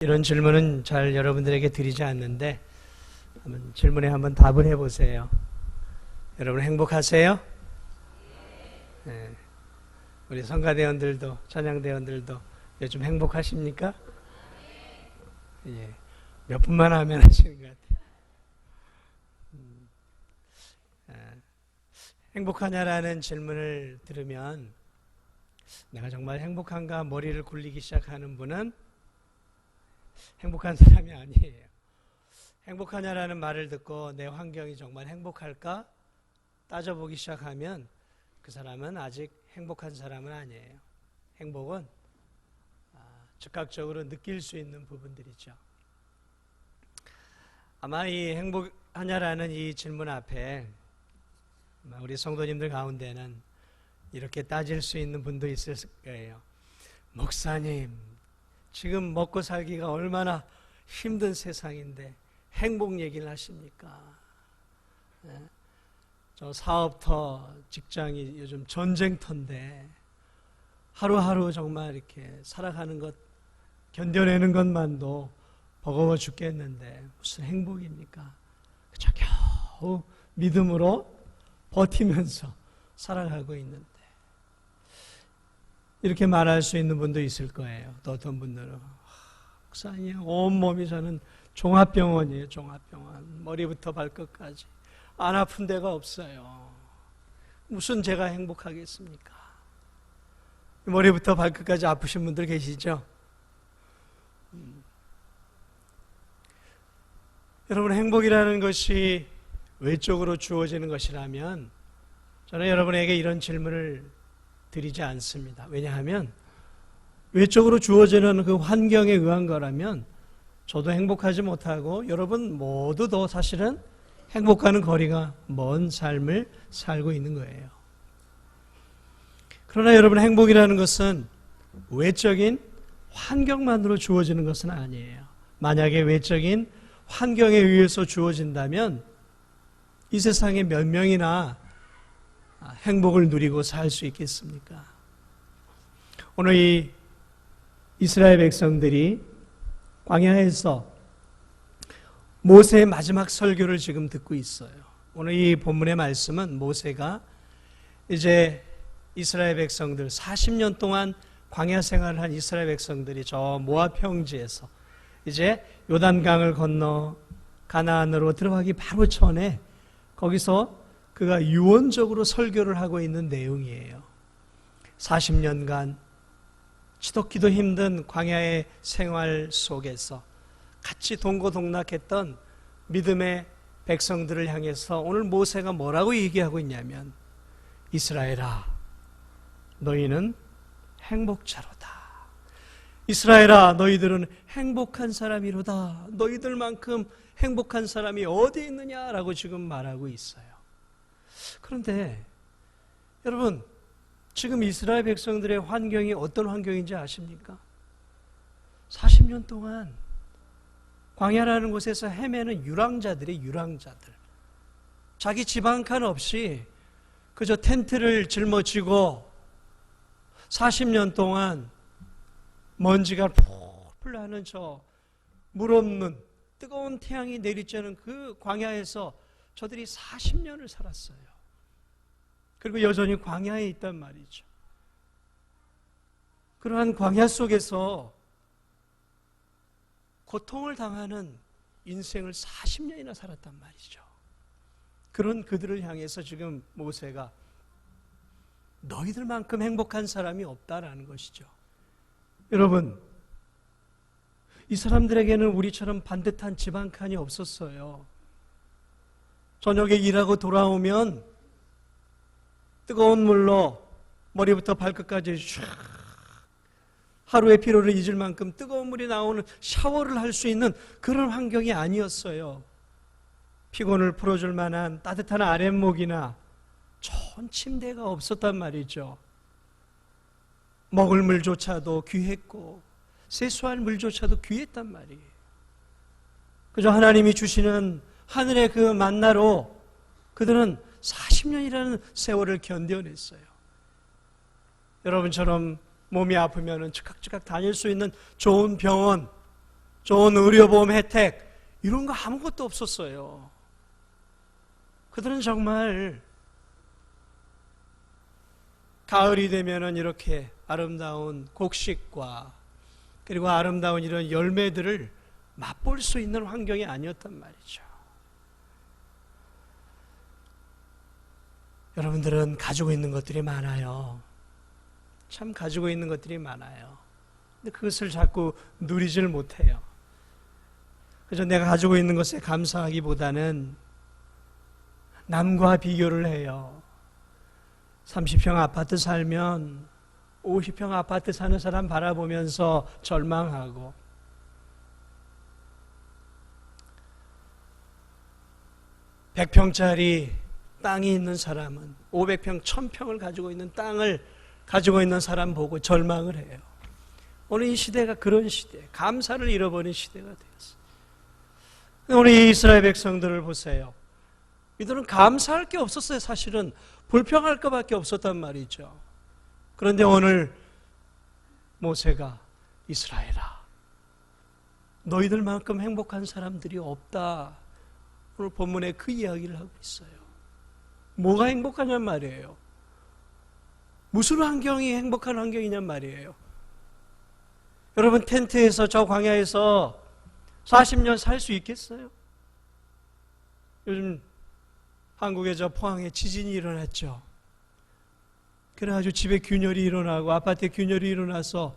이런 질문은 잘 여러분들에게 드리지 않는데 질문에 한번 답을 해보세요. 여러분 행복하세요? 네. 우리 성가대원들도 찬양대원들도 요즘 행복하십니까? 예. 몇 분만 하면 하시는 것 같아요. 행복하냐라는 질문을 들으면 내가 정말 행복한가 머리를 굴리기 시작하는 분은 행복한 사람이 아니에요. 행복하냐라는 말을 듣고 내 환경이 정말 행복할까 따져보기 시작하면 그 사람은 아직 행복한 사람은 아니에요. 행복은 즉각적으로 느낄 수 있는 부분들이죠. 아마 이 행복하냐라는 이 질문 앞에 우리 성도님들 가운데는 이렇게 따질 수 있는 분도 있을 거예요. 목사님, 지금 먹고 살기가 얼마나 힘든 세상인데 행복 얘기를 하십니까? 네. 저 사업터, 직장이 요즘 전쟁터인데 하루하루 정말 이렇게 살아가는 것, 견뎌내는 것만도 버거워 죽겠는데 무슨 행복입니까? 그저 겨우 믿음으로 버티면서 살아가고 있는데 이렇게 말할 수 있는 분도 있을 거예요. 또 어떤 분들은 목사님 온몸이 저는 종합병원이에요. 종합병원. 머리부터 발끝까지 안 아픈 데가 없어요. 무슨 제가 행복하겠습니까? 머리부터 발끝까지 아프신 분들 계시죠? 여러분 행복이라는 것이 외적으로 주어지는 것이라면 저는 여러분에게 이런 질문을 드리지 않습니다. 왜냐하면 외적으로 주어지는 그 환경에 의한 거라면 저도 행복하지 못하고 여러분 모두도 사실은 행복과는 거리가 먼 삶을 살고 있는 거예요. 그러나 여러분 행복이라는 것은 외적인 환경만으로 주어지는 것은 아니에요. 만약에 외적인 환경에 의해서 주어진다면 이 세상에 몇 명이나 행복을 누리고 살 수 있겠습니까? 오늘 이 이스라엘 백성들이 광야에서 모세의 마지막 설교를 지금 듣고 있어요. 오늘 이 본문의 말씀은 모세가 이제 이스라엘 백성들 40년 동안 광야 생활을 한 이스라엘 백성들이 저 모압 평지에서 이제 요단강을 건너 가나안으로 들어가기 바로 전에 거기서 그가 유언적으로 설교를 하고 있는 내용이에요. 40년간 지독히도 힘든 광야의 생활 속에서 같이 동고동락했던 믿음의 백성들을 향해서 오늘 모세가 뭐라고 얘기하고 있냐면 이스라엘아 너희는 행복자로다. 이스라엘아 너희들은 행복한 사람이로다. 너희들만큼 행복한 사람이 어디 있느냐라고 지금 말하고 있어요. 그런데 여러분 지금 이스라엘 백성들의 환경이 어떤 환경인지 아십니까? 40년 동안 광야라는 곳에서 헤매는 유랑자들이 유랑자들. 자기 집 한 칸 없이 그저 텐트를 짊어지고 40년 동안 먼지가 풀풀 나는 저 물 없는 뜨거운 태양이 내리쬐는 그 광야에서 저들이 40년을 살았어요. 그리고 여전히 광야에 있단 말이죠. 그러한 광야 속에서 고통을 당하는 인생을 40년이나 살았단 말이죠. 그런 그들을 향해서 지금 모세가 너희들만큼 행복한 사람이 없다라는 것이죠. 여러분, 이 사람들에게는 우리처럼 반듯한 집 한 칸이 없었어요. 저녁에 일하고 돌아오면 뜨거운 물로 머리부터 발끝까지 슉 하루의 피로를 잊을 만큼 뜨거운 물이 나오는 샤워를 할 수 있는 그런 환경이 아니었어요. 피곤을 풀어줄 만한 따뜻한 아랫목이나 좋은 침대가 없었단 말이죠. 먹을 물조차도 귀했고 세수할 물조차도 귀했단 말이에요. 그저 하나님이 주시는 하늘의 그 만나로 그들은 40년이라는 세월을 견뎌냈어요. 여러분처럼 몸이 아프면 즉각 다닐 수 있는 좋은 병원, 좋은 의료보험 혜택 이런 거 아무것도 없었어요. 그들은 정말 가을이 되면은 이렇게 아름다운 곡식과 그리고 아름다운 이런 열매들을 맛볼 수 있는 환경이 아니었단 말이죠. 여러분들은 가지고 있는 것들이 많아요. 참 가지고 있는 것들이 많아요. 근데 그것을 자꾸 누리질 못해요. 그래서 내가 가지고 있는 것에 감사하기보다는 남과 비교를 해요. 30평 아파트 살면 50평 아파트 사는 사람 바라보면서 절망하고, 100평짜리 땅이 있는 사람은 500평, 1000평을 가지고 있는 땅을 가지고 있는 사람 보고 절망을 해요. 오늘 이 시대가 그런 시대, 감사를 잃어버린 시대가 되었어요. 우리 이스라엘 백성들을 보세요. 이들은 감사할 게 없었어요. 사실은 불평할 것밖에 없었단 말이죠. 그런데 오늘 모세가 이스라엘아, 너희들만큼 행복한 사람들이 없다. 오늘 본문에 그 이야기를 하고 있어요. 뭐가 행복하냔 말이에요. 무슨 환경이 행복한 환경이냔 말이에요. 여러분, 텐트에서 저 광야에서 40년 살 수 있겠어요? 요즘 한국에 저 포항에 지진이 일어났죠. 그래가지고 집에 균열이 일어나고 아파트에 균열이 일어나서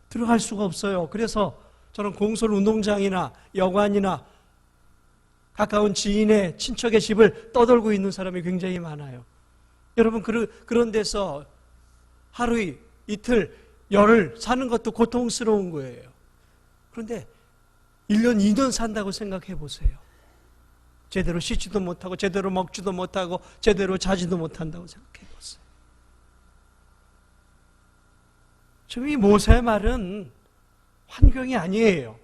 들어갈 수가 없어요. 그래서 저는 공설 운동장이나 여관이나 가까운 지인의 친척의 집을 떠돌고 있는 사람이 굉장히 많아요. 여러분, 그런 데서 하루 이틀 열흘 사는 것도 고통스러운 거예요. 그런데 1년 2년 산다고 생각해 보세요. 제대로 씻지도 못하고 제대로 먹지도 못하고 제대로 자지도 못한다고 생각해 보세요. 지금 이 모세의 말은 환경이 아니에요.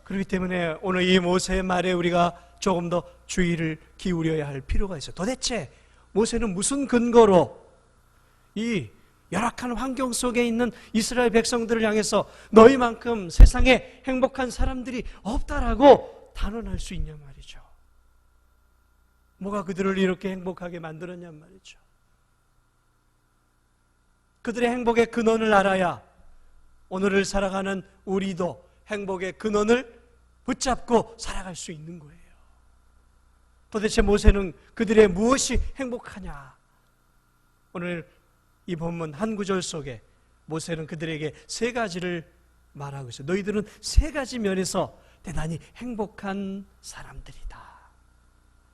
그렇기 때문에 오늘 이 모세의 말에 우리가 조금 더 주의를 기울여야 할 필요가 있어요. 도대체 모세는 무슨 근거로 이 열악한 환경 속에 있는 이스라엘 백성들을 향해서 너희만큼 세상에 행복한 사람들이 없다라고 단언할 수 있냐 말이죠. 뭐가 그들을 이렇게 행복하게 만들었냐 말이죠. 그들의 행복의 근원을 알아야 오늘을 살아가는 우리도 행복의 근원을 붙잡고 살아갈 수 있는 거예요. 도대체 모세는 그들의 무엇이 행복하냐? 오늘 이 본문 한 구절 속에 모세는 그들에게 세 가지를 말하고 있어요. 너희들은 세 가지 면에서 대단히 행복한 사람들이다.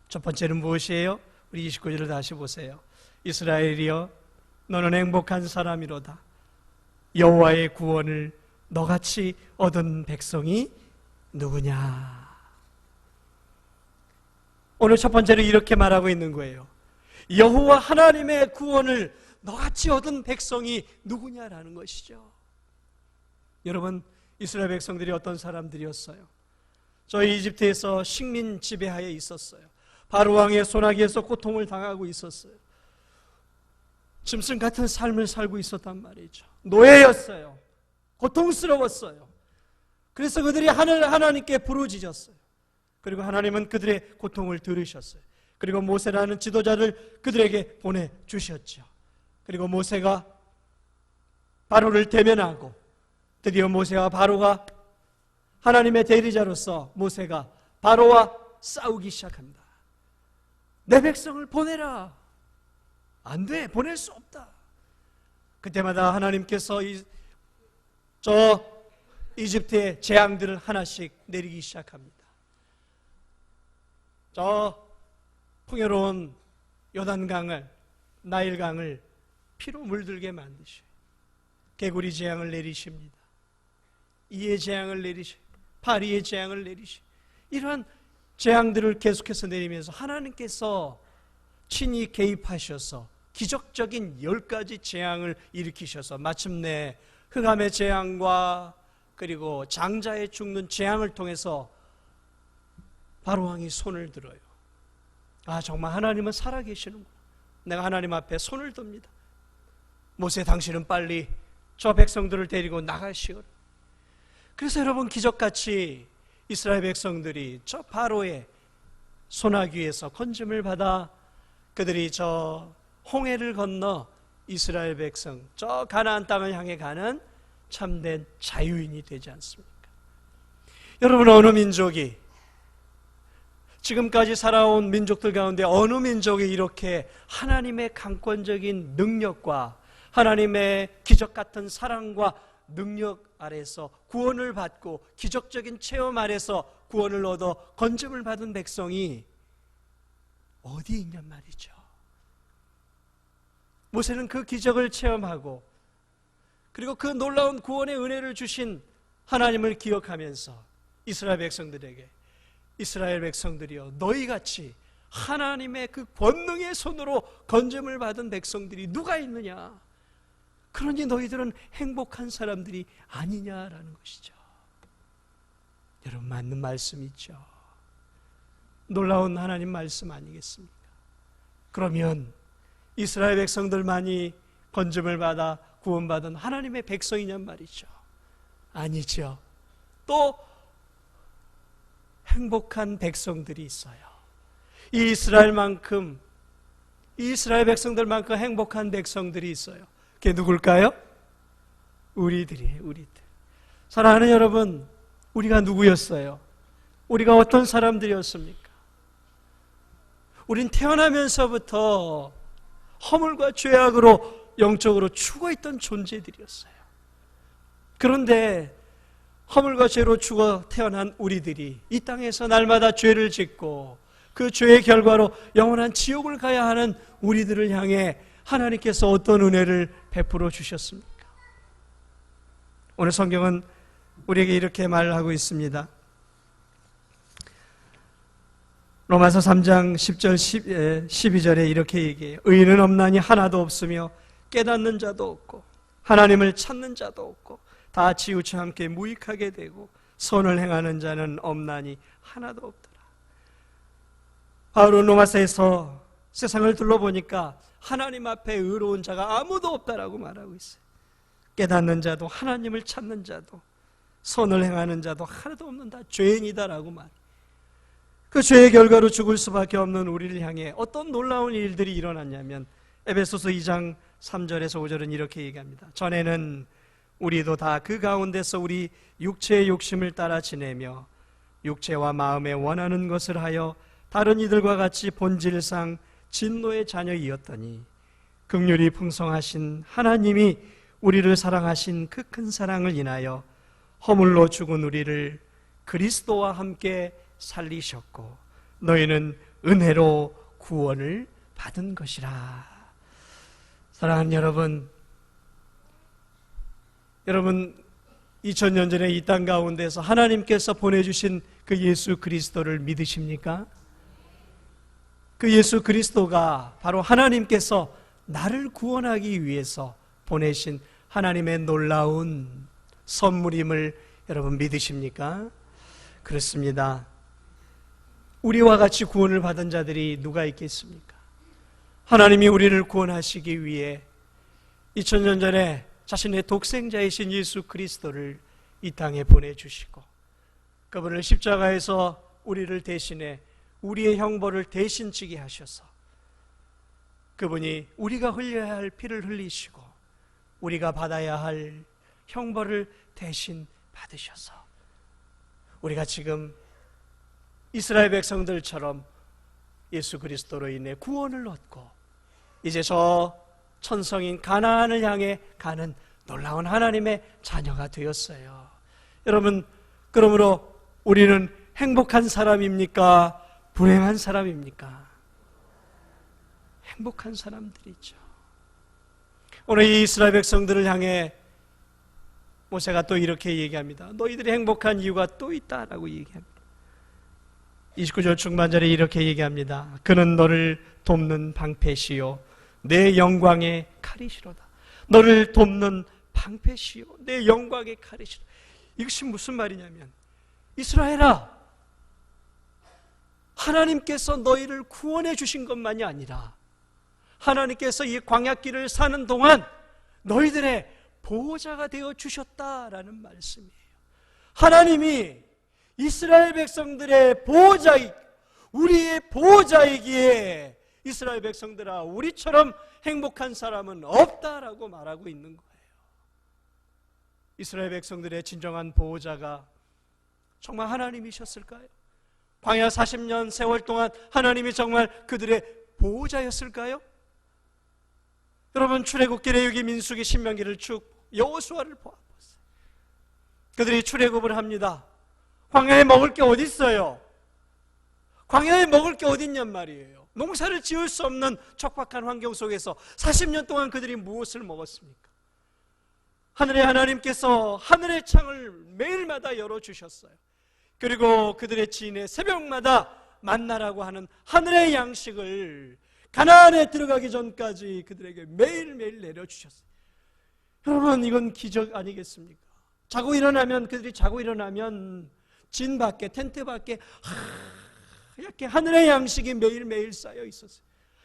첫 번째는 무엇이에요? 우리 29절을 다시 보세요. 이스라엘이여, 너는 행복한 사람이로다. 여호와의 구원을 너같이 얻은 백성이 누구냐? 오늘 첫 번째는 이렇게 말하고 있는 거예요. 여호와 하나님의 구원을 너같이 얻은 백성이 누구냐라는 것이죠. 여러분, 이스라엘 백성들이 어떤 사람들이었어요? 저희 이집트에서 식민 지배하에 있었어요. 바로 왕의 손아귀에서 고통을 당하고 있었어요. 짐승 같은 삶을 살고 있었단 말이죠. 노예였어요. 고통스러웠어요. 그래서 그들이 하나님께 부르짖었어요. 그리고 하나님은 그들의 고통을 들으셨어요. 그리고 모세라는 지도자를 그들에게 보내주셨죠. 그리고 모세가 바로를 대면하고 드디어 모세와 바로가 하나님의 대리자로서 모세가 바로와 싸우기 시작합니다. 내 백성을 보내라. 안 돼, 보낼 수 없다. 그때마다 하나님께서 저 이집트의 재앙들을 하나씩 내리기 시작합니다. 저 풍요로운 요단강을, 나일강을 피로 물들게 만드셔요. 개구리 재앙을 내리십니다. 이의 재앙을 내리셔요. 파리의 재앙을 내리셔요. 이러한 재앙들을 계속해서 내리면서 하나님께서 친히 개입하셔서 기적적인 10가지 재앙을 일으키셔서 마침내 흑암의 재앙과 그리고 장자의 죽는 재앙을 통해서 바로왕이 손을 들어요. 아, 정말 하나님은 살아계시는구나. 내가 하나님 앞에 손을 듭니다. 모세, 당신은 빨리 저 백성들을 데리고 나가시오라. 그래서 여러분, 기적같이 이스라엘 백성들이 저 바로의 소나귀에서 건짐을 받아 그들이 저 홍해를 건너 이스라엘 백성 저 가나안 땅을 향해 가는 참된 자유인이 되지 않습니까? 여러분, 어느 민족이, 지금까지 살아온 민족들 가운데 어느 민족이 이렇게 하나님의 강권적인 능력과 하나님의 기적 같은 사랑과 능력 아래서 구원을 받고 기적적인 체험 아래서 구원을 얻어 건짐을 받은 백성이 어디 있냔 말이죠. 모세는 그 기적을 체험하고 그리고 그 놀라운 구원의 은혜를 주신 하나님을 기억하면서 이스라엘 백성들에게, 이스라엘 백성들이여, 너희같이 하나님의 그 권능의 손으로 건짐을 받은 백성들이 누가 있느냐, 그러니 너희들은 행복한 사람들이 아니냐라는 것이죠. 여러분, 맞는 말씀이죠. 놀라운 하나님 말씀 아니겠습니까? 그러면 이스라엘 백성들만이 건짐을 받아 구원받은 하나님의 백성이냔 말이죠. 아니죠. 또 행복한 백성들이 있어요. 이 이스라엘 백성들만큼 행복한 백성들이 있어요. 그게 누굴까요? 우리들이에요. 우리들. 사랑하는 여러분, 우리가 누구였어요? 우리가 어떤 사람들이었습니까? 우린 태어나면서부터 허물과 죄악으로 영적으로 죽어있던 존재들이었어요. 그런데 허물과 죄로 죽어 태어난 우리들이 이 땅에서 날마다 죄를 짓고 그 죄의 결과로 영원한 지옥을 가야 하는 우리들을 향해 하나님께서 어떤 은혜를 베풀어 주셨습니까? 오늘 성경은 우리에게 이렇게 말하고 있습니다. 로마서 3장 10절 12절에 이렇게 얘기해요. 의인은 없나니 하나도 없으며 깨닫는 자도 없고 하나님을 찾는 자도 없고 다 치우쳐 함께 무익하게 되고 선을 행하는 자는 없나니 하나도 없더라. 바울은 로마서에서 세상을 둘러보니까 하나님 앞에 의로운 자가 아무도 없다라고 말하고 있어요. 깨닫는 자도 하나님을 찾는 자도 선을 행하는 자도 하나도 없는 다 죄인이다라고 말해요. 그 죄의 결과로 죽을 수밖에 없는 우리를 향해 어떤 놀라운 일들이 일어났냐면 에베소서 2장 3절에서 5절은 이렇게 얘기합니다. 전에는 우리도 다 그 가운데서 우리 육체의 욕심을 따라 지내며 육체와 마음에 원하는 것을 하여 다른 이들과 같이 본질상 진노의 자녀이었더니 긍휼이 풍성하신 하나님이 우리를 사랑하신 그 큰 사랑을 인하여 허물로 죽은 우리를 그리스도와 함께 살리셨고 너희는 은혜로 구원을 받은 것이라. 사랑하는 여러분, 2000년 전에 이 땅 가운데서 하나님께서 보내주신 그 예수 그리스도를 믿으십니까? 그 예수 그리스도가 바로 하나님께서 나를 구원하기 위해서 보내신 하나님의 놀라운 선물임을 여러분 믿으십니까? 그렇습니다. 우리와 같이 구원을 받은 자들이 누가 있겠습니까? 하나님이 우리를 구원하시기 위해 2000년 전에 자신의 독생자이신 예수 그리스도를 이 땅에 보내주시고 그분을 십자가에서 우리를 대신해 우리의 형벌을 대신 지게 하셔서 그분이 우리가 흘려야 할 피를 흘리시고 우리가 받아야 할 형벌을 대신 받으셔서 우리가 지금 이스라엘 백성들처럼 예수 그리스도로 인해 구원을 얻고 이제 저 천성인 가나안을 향해 가는 놀라운 하나님의 자녀가 되었어요. 여러분, 그러므로 우리는 행복한 사람입니까? 불행한 사람입니까? 행복한 사람들이죠. 오늘 이 이스라엘 백성들을 향해 모세가 또 이렇게 얘기합니다. 너희들이 행복한 이유가 또 있다라고 얘기합니다. 29절 중반절에 이렇게 얘기합니다. 그는 너를 돕는 방패시요 내 영광의 칼이시로다. 너를 돕는 방패시요 내 영광의 칼이시로다. 이것이 무슨 말이냐면 이스라엘아, 하나님께서 너희를 구원해 주신 것만이 아니라 하나님께서 이 광야길을 사는 동안 너희들의 보호자가 되어 주셨다라는 말씀이에요. 하나님이 이스라엘 백성들의 보호자이기, 우리의 보호자이기에 이스라엘 백성들아, 우리처럼 행복한 사람은 없다라고 말하고 있는 거예요. 이스라엘 백성들의 진정한 보호자가 정말 하나님이셨을까요? 광야 40년 세월 동안 하나님이 정말 그들의 보호자였을까요? 여러분, 출애굽기, 레위기, 민수기, 신명기를 쭉 여호수아를 보아보세요. 그들이 출애굽을 합니다. 광야에 먹을 게 어디 있어요? 광야에 먹을 게 어디 있냔 말이에요. 농사를 지을 수 없는 척박한 환경 속에서 40년 동안 그들이 무엇을 먹었습니까? 하늘의 하나님께서 하늘의 창을 매일마다 열어주셨어요. 그리고 그들의 지인의 새벽마다 만나라고 하는 하늘의 양식을 가나안에 들어가기 전까지 그들에게 매일매일 내려주셨어요. 여러분, 이건 기적 아니겠습니까? 그들이 자고 일어나면 진 밖에, 텐트 밖에 이렇게 하늘의 양식이 매일매일 쌓여 있었어요.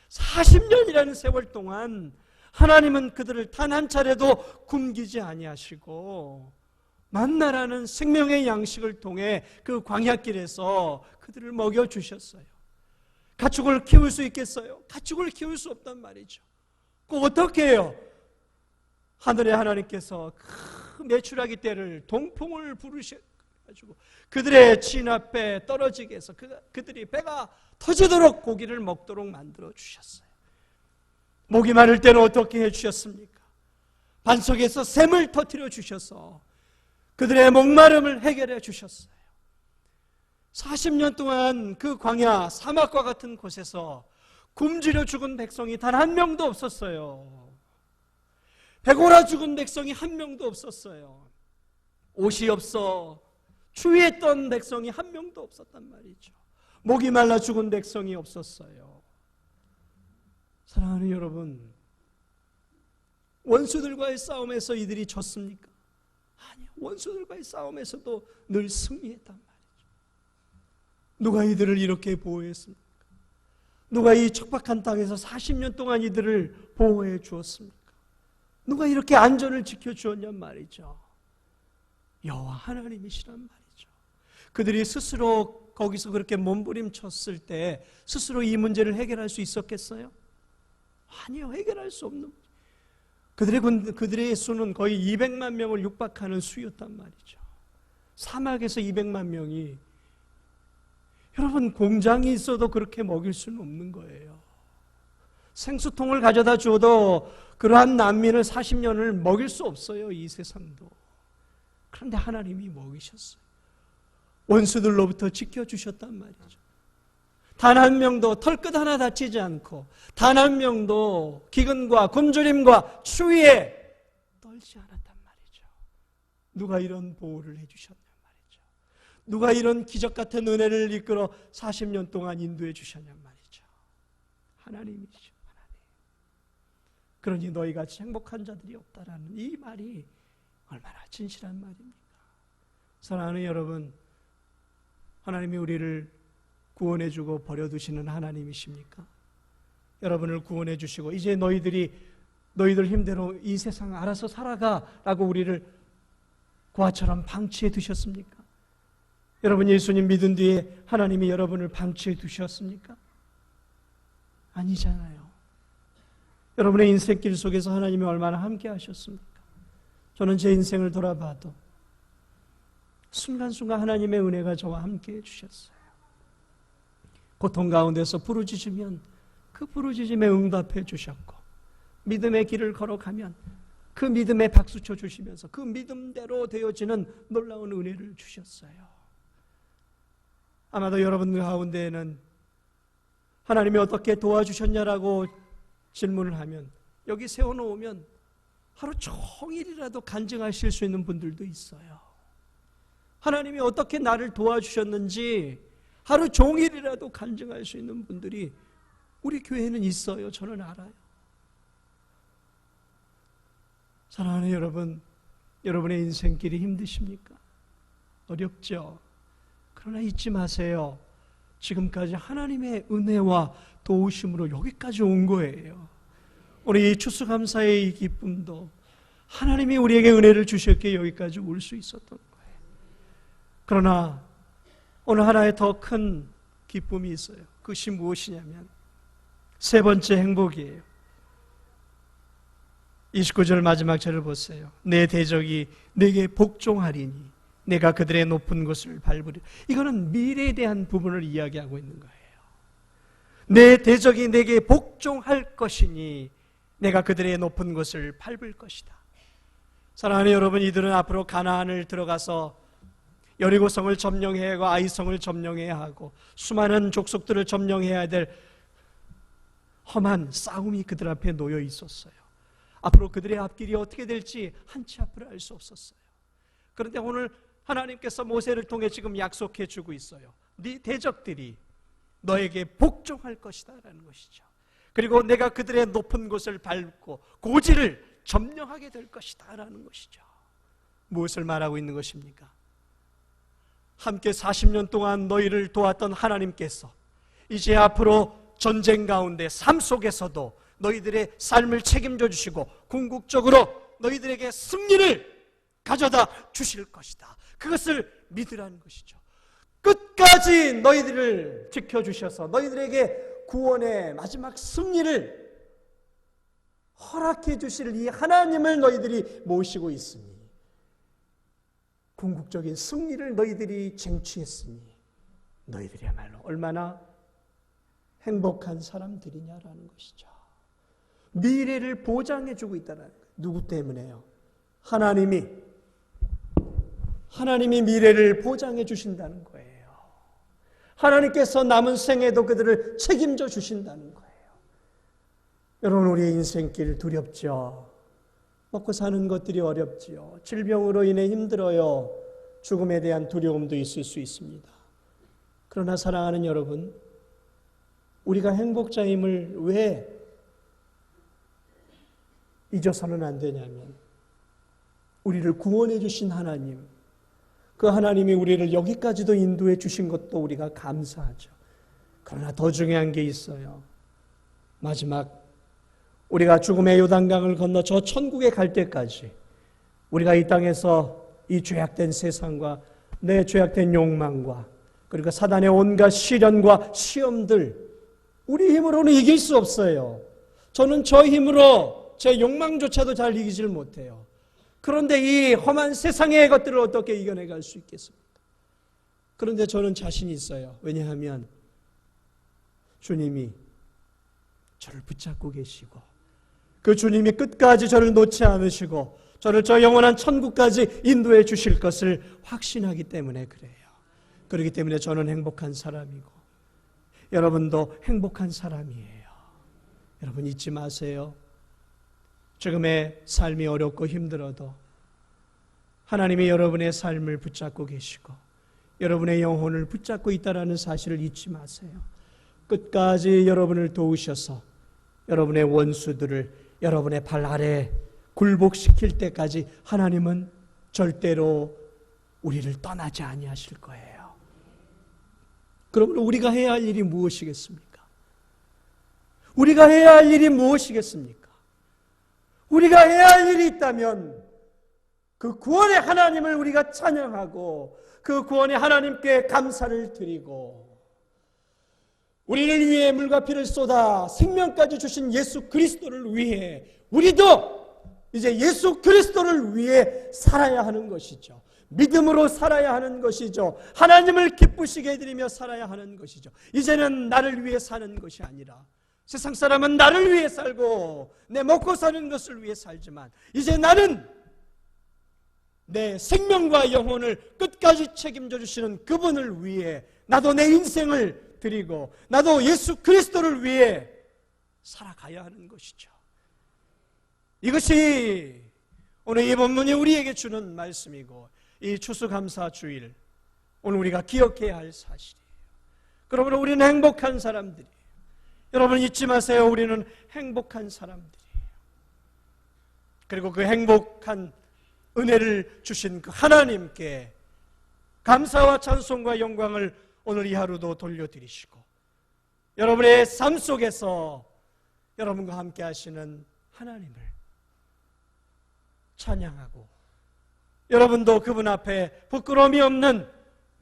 40년이라는 세월 동안 하나님은 그들을 단 한 차례도 굶기지 아니하시고 만나라는 생명의 양식을 통해 그 광야길에서 그들을 먹여주셨어요. 가축을 키울 수 있겠어요? 가축을 키울 수 없단 말이죠. 그거 어떻게 해요? 하늘의 하나님께서 그 메추라기 떼를 동풍을 부르셔가지고 그들의 진 앞에 떨어지게 해서 그들이 배가 터지도록 고기를 먹도록 만들어 주셨어요. 목이 마를 때는 어떻게 해주셨습니까? 반석에서 샘을 터뜨려 주셔서 그들의 목마름을 해결해 주셨어요. 40년 동안 그 광야 사막과 같은 곳에서 굶주려 죽은 백성이 단 한 명도 없었어요. 배고라 죽은 백성이 한 명도 없었어요. 옷이 없어 추위했던 백성이 한 명도 없었단 말이죠. 목이 말라 죽은 백성이 없었어요. 사랑하는 여러분, 원수들과의 싸움에서 이들이 졌습니까? 아니요. 원수들과의 싸움에서도 늘 승리했단 말이죠. 누가 이들을 이렇게 보호했습니까? 누가 이 척박한 땅에서 40년 동안 이들을 보호해 주었습니까? 누가 이렇게 안전을 지켜주었냔 말이죠. 여호와 하나님이시란 말이죠. 그들이 스스로 거기서 그렇게 몸부림쳤을 때 스스로 이 문제를 해결할 수 있었겠어요? 아니요. 해결할 수 없는 그들의 수는 거의 200만 명을 육박하는 수였단 말이죠. 사막에서 200만 명이, 여러분, 공장이 있어도 그렇게 먹일 수는 없는 거예요. 생수통을 가져다 줘도 그러한 난민을 40년을 먹일 수 없어요, 이 세상도. 그런데 하나님이 먹이셨어요. 원수들로부터 지켜주셨단 말이죠. 단 한 명도 털끝 하나 다치지 않고, 단 한 명도 기근과 굶주림과 추위에 떨지 않았단 말이죠. 누가 이런 보호를 해주셨냔 말이죠. 누가 이런 기적 같은 은혜를 이끌어 40년 동안 인도해 주셨냔 말이죠. 하나님이시죠. 하나님. 그러니 너희 같이 행복한 자들이 없다라는 이 말이 얼마나 진실한 말입니까? 사랑하는 여러분, 하나님이 우리를 구원해주고 버려두시는 하나님이십니까? 여러분을 구원해주시고 이제 너희들 힘대로 이 세상 알아서 살아가라고 우리를 고아처럼 방치해 두셨습니까? 여러분, 예수님 믿은 뒤에 하나님이 여러분을 방치해 두셨습니까? 아니잖아요. 여러분의 인생길 속에서 하나님이 얼마나 함께 하셨습니까? 저는 제 인생을 돌아봐도 순간순간 하나님의 은혜가 저와 함께 해주셨어요. 고통 가운데서 부르짖으면 그 부르짖음에 응답해 주셨고, 믿음의 길을 걸어가면 그 믿음에 박수쳐 주시면서 그 믿음대로 되어지는 놀라운 은혜를 주셨어요. 아마도 여러분 가운데에는 하나님이 어떻게 도와주셨냐라고 질문을 하면, 여기 세워놓으면 하루 종일이라도 간증하실 수 있는 분들도 있어요. 하나님이 어떻게 나를 도와주셨는지 하루 종일이라도 간증할 수 있는 분들이 우리 교회에는 있어요. 저는 알아요. 사랑하는 여러분, 여러분의 인생길이 힘드십니까? 어렵죠? 그러나 잊지 마세요. 지금까지 하나님의 은혜와 도우심으로 여기까지 온 거예요. 우리 이 추수감사의 이 기쁨도 하나님이 우리에게 은혜를 주셨기에 여기까지 올 수 있었던 거예요. 그러나 오늘 하나의 더 큰 기쁨이 있어요. 그것이 무엇이냐면 세 번째 행복이에요. 29절 마지막 절을 보세요. 내 대적이 내게 복종하리니 내가 그들의 높은 곳을 밟으리. 이거는 미래에 대한 부분을 이야기하고 있는 거예요. 내 대적이 내게 복종할 것이니 내가 그들의 높은 곳을 밟을 것이다. 사랑하는 여러분, 이들은 앞으로 가나안을 들어가서 여리고성을 점령해야 하고 아이성을 점령해야 하고 수많은 족속들을 점령해야 될 험한 싸움이 그들 앞에 놓여 있었어요. 앞으로 그들의 앞길이 어떻게 될지 한치 앞을 알 수 없었어요. 그런데 오늘 하나님께서 모세를 통해 지금 약속해 주고 있어요. 네 대적들이 너에게 복종할 것이다 라는 것이죠. 그리고 내가 그들의 높은 곳을 밟고 고지를 점령하게 될 것이다 라는 것이죠. 무엇을 말하고 있는 것입니까? 함께 40년 동안 너희를 도왔던 하나님께서 이제 앞으로 전쟁 가운데 삶 속에서도 너희들의 삶을 책임져 주시고 궁극적으로 너희들에게 승리를 가져다 주실 것이다. 그것을 믿으라는 것이죠. 끝까지 너희들을 지켜주셔서 너희들에게 구원의 마지막 승리를 허락해 주실 이 하나님을 너희들이 모시고 있으니 궁극적인 승리를 너희들이 쟁취했으니 너희들이야말로 얼마나 행복한 사람들이냐라는 것이죠. 미래를 보장해 주고 있다는 거예요. 누구 때문에요? 하나님이 미래를 보장해 주신다는 거예요. 하나님께서 남은 생에도 그들을 책임져 주신다는 거예요. 여러분, 우리의 인생길 두렵죠. 먹고 사는 것들이 어렵지요. 질병으로 인해 힘들어요. 죽음에 대한 두려움도 있을 수 있습니다. 그러나 사랑하는 여러분, 우리가 행복자임을 왜 잊어서는 안 되냐면 우리를 구원해 주신 하나님, 그 하나님이 우리를 여기까지도 인도해 주신 것도 우리가 감사하죠. 그러나 더 중요한 게 있어요. 마지막 우리가 죽음의 요단강을 건너 저 천국에 갈 때까지 우리가 이 땅에서 이 죄악된 세상과 내 죄악된 욕망과 그리고 사단의 온갖 시련과 시험들 우리 힘으로는 이길 수 없어요. 저는 저 힘으로 제 욕망조차도 잘 이기질 못해요. 그런데 이 험한 세상의 것들을 어떻게 이겨내갈 수 있겠습니까? 그런데 저는 자신이 있어요. 왜냐하면 주님이 저를 붙잡고 계시고 그 주님이 끝까지 저를 놓지 않으시고 저를 저 영원한 천국까지 인도해 주실 것을 확신하기 때문에 그래요. 그렇기 때문에 저는 행복한 사람이고 여러분도 행복한 사람이에요. 여러분 잊지 마세요. 지금의 삶이 어렵고 힘들어도 하나님이 여러분의 삶을 붙잡고 계시고 여러분의 영혼을 붙잡고 있다는 사실을 잊지 마세요. 끝까지 여러분을 도우셔서 여러분의 원수들을 여러분의 발 아래 굴복시킬 때까지 하나님은 절대로 우리를 떠나지 아니하실 거예요. 그러면 우리가 해야 할 일이 무엇이겠습니까? 우리가 해야 할 일이 무엇이겠습니까? 우리가 해야 할 일이 있다면 그 구원의 하나님을 우리가 찬양하고 그 구원의 하나님께 감사를 드리고 우리를 위해 물과 피를 쏟아 생명까지 주신 예수 그리스도를 위해 우리도 이제 예수 그리스도를 위해 살아야 하는 것이죠. 믿음으로 살아야 하는 것이죠. 하나님을 기쁘시게 해드리며 살아야 하는 것이죠. 이제는 나를 위해 사는 것이 아니라 세상 사람은 나를 위해 살고 내 먹고 사는 것을 위해 살지만 이제 나는 내 생명과 영혼을 끝까지 책임져 주시는 그분을 위해 나도 내 인생을 드리고 나도 예수 그리스도를 위해 살아가야 하는 것이죠. 이것이 오늘 이 본문이 우리에게 주는 말씀이고 이 추수감사 주일 오늘 우리가 기억해야 할 사실이에요. 그러므로 우리는 행복한 사람들이에요. 여러분 잊지 마세요. 우리는 행복한 사람들이에요. 그리고 그 행복한 은혜를 주신 그 하나님께 감사와 찬송과 영광을 오늘 이 하루도 돌려드리시고 여러분의 삶 속에서 여러분과 함께 하시는 하나님을 찬양하고 여러분도 그분 앞에 부끄러움이 없는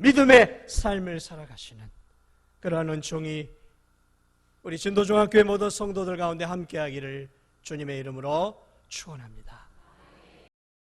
믿음의 삶을 살아가시는 그러한 은총이 우리 진도중학교의 모든 성도들 가운데 함께하기를 주님의 이름으로 축원합니다.